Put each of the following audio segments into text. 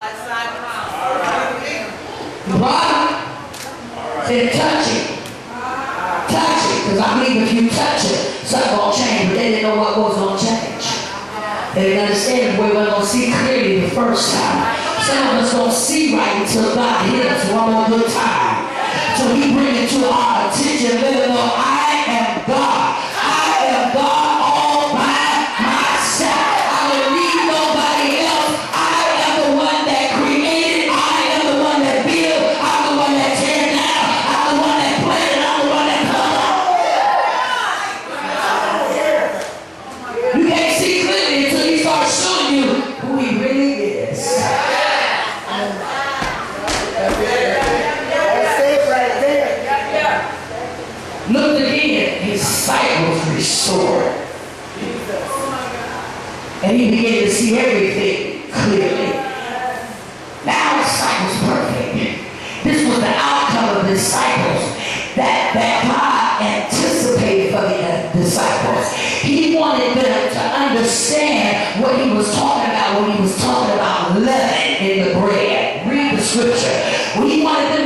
Right? Said touch it. Touch it. Because I believe if you touch it, something going to change. But they didn't know what was going to change. They didn't understand the way we were going to see clearly the first time. Some of us don't see right until God hit us one more good time. So we bring it to our attention, let it know, I am God. I am God all by myself. I don't need nobody else. I am the one that created. I am the one that built. I'm the one that tears down. I'm the one that planted. I'm the one that comes. You can't see clearly until he starts showing you who he really is. Look again, his sight was restored. And he began to see everything clearly. Now his sight was perfect. This was the outcome of the disciples that God anticipated for the disciples. He wanted them to understand what he was talking about when he was talking about leaven in the bread. Read the scripture. He wanted them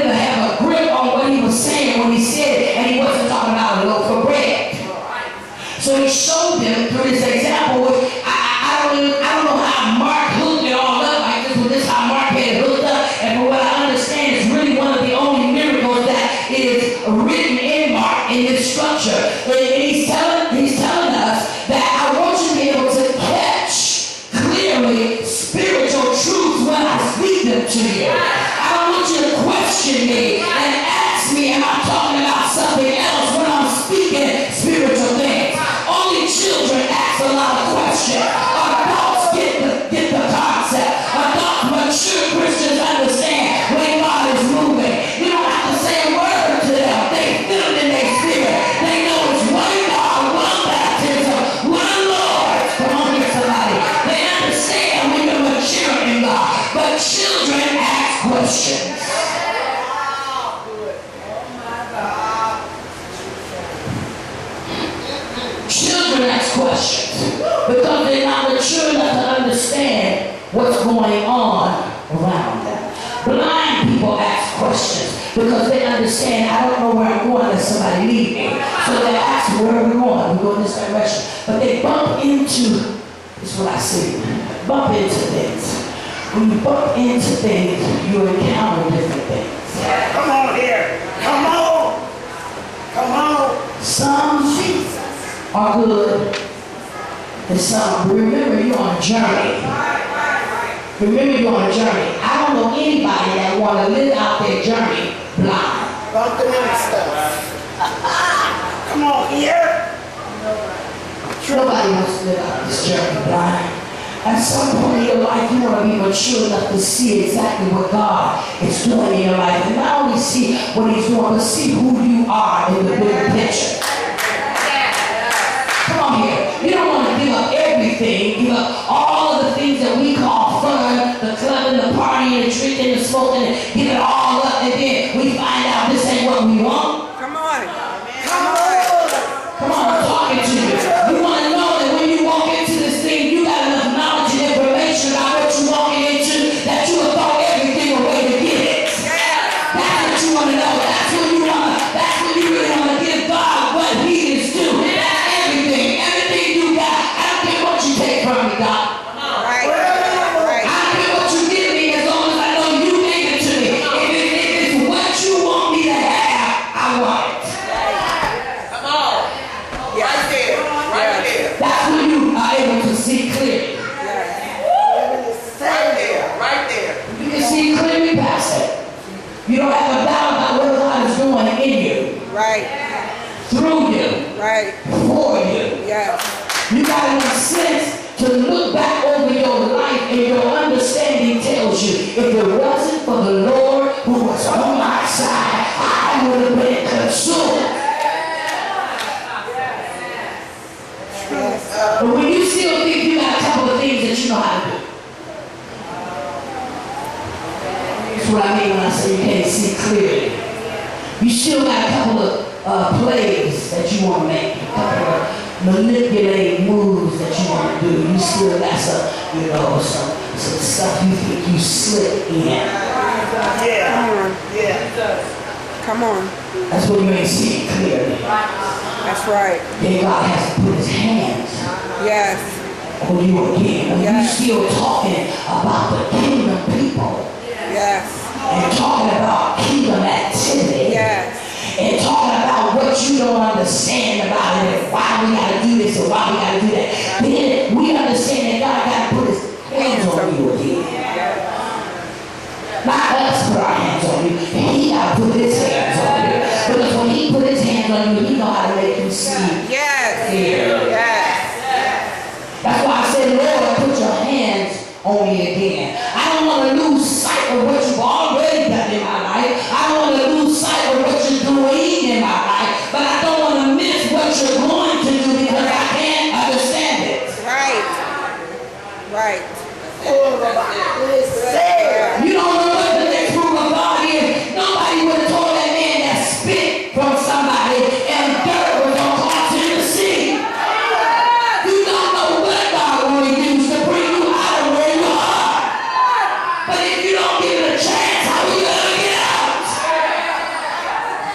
to have a grip on what he was saying when he said it, and he wasn't talking about a loaf of bread. So he showed them through this example, which I don't know how Mark hooked it all up like this, but this is how Mark had it hooked up. And from what I understand, it's really one of the only miracles that is written in Mark in this structure. And he's telling us that I want you to be able to catch clearly spiritual truths when I speak them to you. I don't want you to question me and ask me am I talking about something else when I'm speaking spiritual things. Only children ask a lot of questions. Adults get the concept. Adults, mature Christians understand when God is moving. You don't have to say a word to them. They feel it in their spirit. They know it's one God, one baptism, one Lord. Come on here, somebody. They understand when you're mature in God. But children ask questions. Children ask questions because they're not mature enough to understand what's going on around them. Blind people ask questions because they understand I don't know where I'm going unless somebody lead me. So they ask where are we going? We go in this direction. But they bump into, this is what I see, bump into things. When you bump into things, you encounter different things. Come on here. Come on. Come on. Some are good and some. Remember, you're on a journey. Remember, you're on a journey. I don't know anybody that want to live out their journey blind. Bump into stuff. Come on here. Nobody wants to live out this journey blind. At some point in your life, you want to be mature enough to see exactly what God is doing in your life. And not only see what he's doing, but see who you are in the bigger picture. Come on here. You don't want to give up everything, give up all of the things that we call fun, the clubbing, the partying, the drinking, the smoking, and give it all up, and then we find out this ain't what we want. Come on. Come on, I'm talking to you. You want to know that when you walk into this thing, you got enough knowledge and information about what you're walking into that you will throw everything away to get it. That's what you want to know. That's what you want. That's what you really want to give God what he is due. Everything you got. I don't care what you take from me, God. I don't care what you give me as long as I know you gave it to me. If it's what you want me to have, I want it. Come on. Right there. Right there. That's when you are able to see clearly. Right there. Right there. You can see clearly past it. You don't have a doubt about what God is doing in you, Right. through you, Right. for you. Yeah. You got enough sense to look back over your life and your understanding tells you if it wasn't for the Lord who was on my side, I would have been consumed. But when you still think you got a couple of things that you know how to do. That's what I mean when I say you can't see clearly. You still got a couple of plays that you want to make, a couple of manipulating moves that you want to do. You still got some some stuff you think you slick in. Yeah. Yeah. Come on. That's what you ain't seeing clearly. That's right. Then God has to put his hands Yes. on you again. And Yes. you still talking about the kingdom people Yes. and talking about kingdom activity. Yes. And talking about what you don't understand about it and why we gotta do this or why we gotta do that. Then we understand that God gotta put his hands on you again. Not us put our hands on you. He gotta put his hands on you. Because when he put his hands on you, he know how to make you see. Yes. Clear. Yes. That's why I said, Lord, put your hands on me again. I don't want to lose sight of what you've already done in my life. I don't want to lose sight of what you're doing in my life. But I don't want to miss what you're going to do because I can't understand it. Right. Right. You don't know what the next move of God is. Nobody would have told that man that spit from somebody and dirt was going to cause him to see. You don't know what God will use to bring you out of where you are. But if you don't give it a chance, how are you going to get out?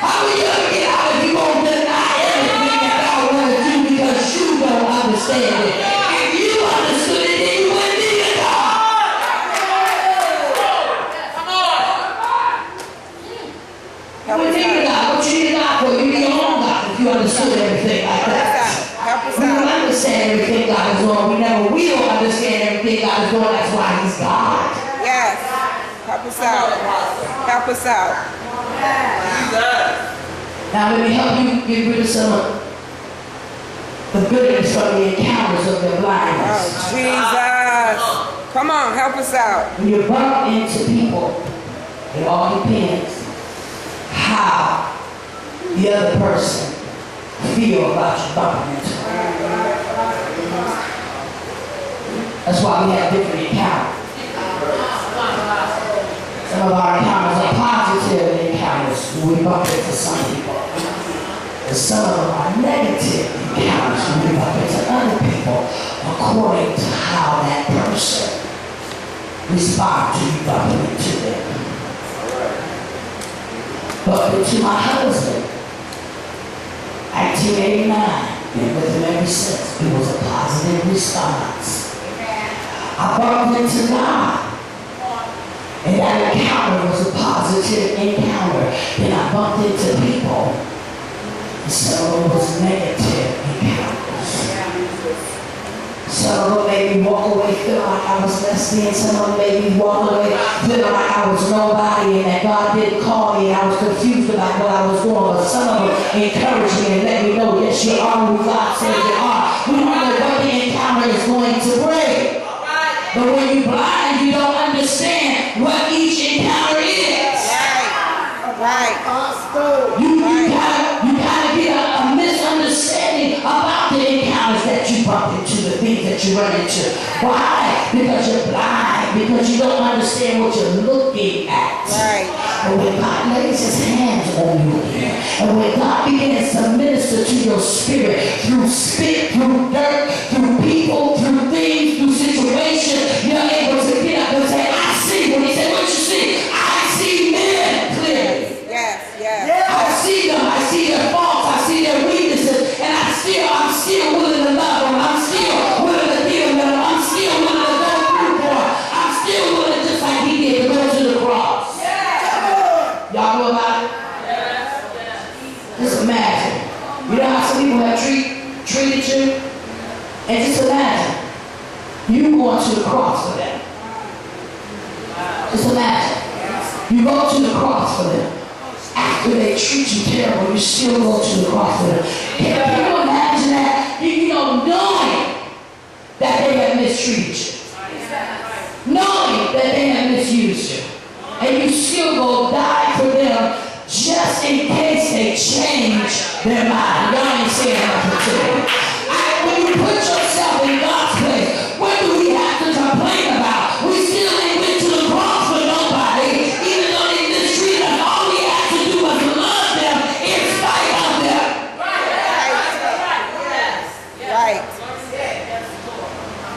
How are you going to get out if you won't deny everything that God wants to do because you don't understand it? If you understood it, then you wouldn't need a God. You wouldn't need a God. What you need a God for? You need your own God if you understood everything like that. Help us We don't out. understand everything God is doing. We don't understand everything God is doing. That's why he's God. Yes. Help us out. Help us out. Now let me help you get rid of some of the bitterness from the encounters of your Oh, blindness. Jesus. Come on, help us out. When you bump into people, it all depends how the other person feel about you bumping into them. That's why we have different encounters. Some of our encounters are positive encounters when we bump into some people. And some of them are negative encounters when we bump into other people according to how that person responds to you bumping into them. Bumped into my husband, 1989, been with him ever since. It was a positive response. I bumped into God. And that encounter was a positive encounter. Then I bumped into people. And some of them was negative encounters. Some of them made me walk away feeling like I was less than. Some of them made me walk away feeling like I was nobody and that God didn't call me and I was confused about what I was doing. But some of them encouraged me and let me know, yes, you are who God says you are. We don't know what the encounter is going to bring. But when you're blind, you don't understand what each encounter is. Right. You gotta get a misunderstanding about the encounters that you bump into, the things that you run into. Why? Because you're blind, because you don't understand what you're looking at. Right. But when God lays his hands on you again, and when God begins to minister to your spirit through spit, through dirt, through people, through things, through situations, you're able to get up and say, I see. When he said, what you see? I see men clearly. Yes. Yes. I see them. I see their faults. I see their weaknesses. And I'm still willing to love them. I'm still willing to give them. I'm still willing to go through for them. I'm still willing, just like he did, to go to the cross. Y'all know about it? Just imagine. You know how some people have treated you? And just imagine you going to the cross for them. Just imagine. You go to the cross for them. After they treat you terrible, you still go to the cross for them. Can you imagine that? You know, knowing that they have mistreated you.